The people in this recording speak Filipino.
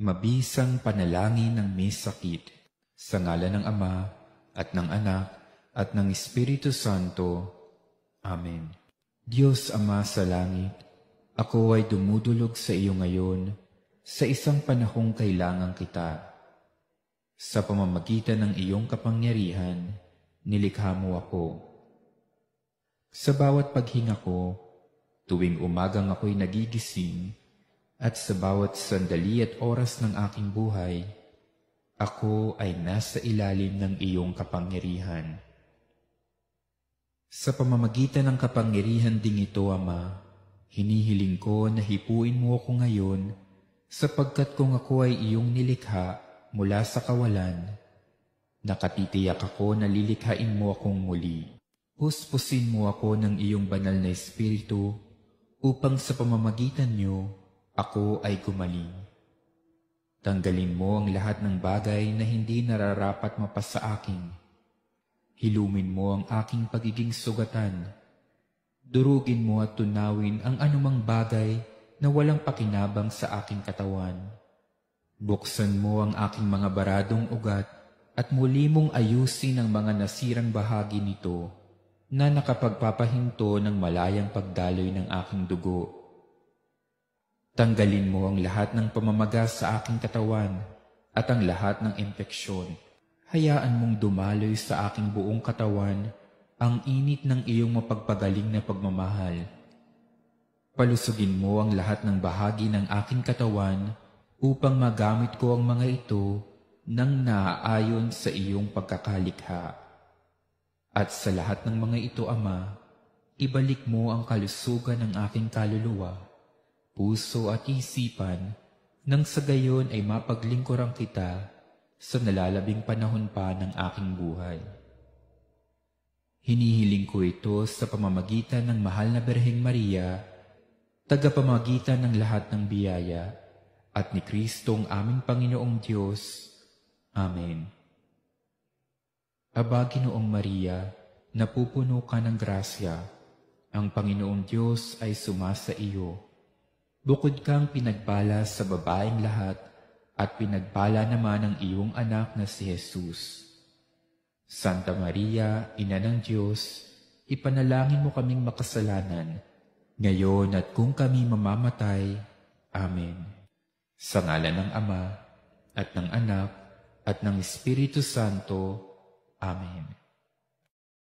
Mabisang panalangin ng may sakit, sa ngalan ng Ama, at ng Anak, at ng Espiritu Santo. Amen. Diyos Ama sa langit, ako ay dumudulog sa iyo ngayon, sa isang panahong kailangan kita. Sa pamamagitan ng iyong kapangyarihan, nilikha mo ako. Sa bawat paghinga ko, tuwing umagang ako'y nagigising, at sa bawat sandali at oras ng aking buhay, ako ay nasa ilalim ng iyong kapangyarihan. Sa pamamagitan ng kapangyarihan ding ito, Ama, hinihiling ko na hipuin mo ako ngayon, sapagkat kung ako ay iyong nilikha mula sa kawalan, nakatitiyak ako na lilikhain mo akong muli. Puspusin mo ako ng iyong banal na Espiritu, upang sa pamamagitan niyo, ako ay gumaling. Tanggalin mo ang lahat ng bagay na hindi nararapat mapasa akin. Hilumin mo ang aking pagiging sugatan. Durugin mo at tunawin ang anumang bagay na walang pakinabang sa aking katawan. Buksan mo ang aking mga baradong ugat at muli mong ayusin ang mga nasirang bahagi nito na nakapagpapahinto ng malayang pagdaloy ng aking dugo. Tanggalin mo ang lahat ng pamamaga sa aking katawan at ang lahat ng impeksyon. Hayaan mong dumaloy sa aking buong katawan ang init ng iyong mapagpagaling na pagmamahal. Palusugin mo ang lahat ng bahagi ng aking katawan upang magamit ko ang mga ito nang naaayon sa iyong pagkakalikha. At sa lahat ng mga ito, Ama, ibalik mo ang kalusugan ng aking kaluluwa, puso at isipan, nang sa gayon ay mapaglingkuran kita sa nalalabing panahon pa ng aking buhay. Hinihiling ko ito sa pamamagitan ng mahal na Birheng Maria, tagapamagitan ng lahat ng biyaya, at ni Kristong aming Panginoong Diyos. Amen. Aba, Ginoong Maria, napupuno ka ng grasya, ang Panginoong Diyos ay sumasa iyo. Bukod kang pinagpala sa babaeng lahat, at pinagpala naman ang iyong anak na si Jesus. Santa Maria, Ina ng Diyos, ipanalangin mo kaming makasalanan, ngayon at kung kami mamamatay. Amen. Sa ngalan ng Ama, at ng Anak, at ng Espiritu Santo. Amen.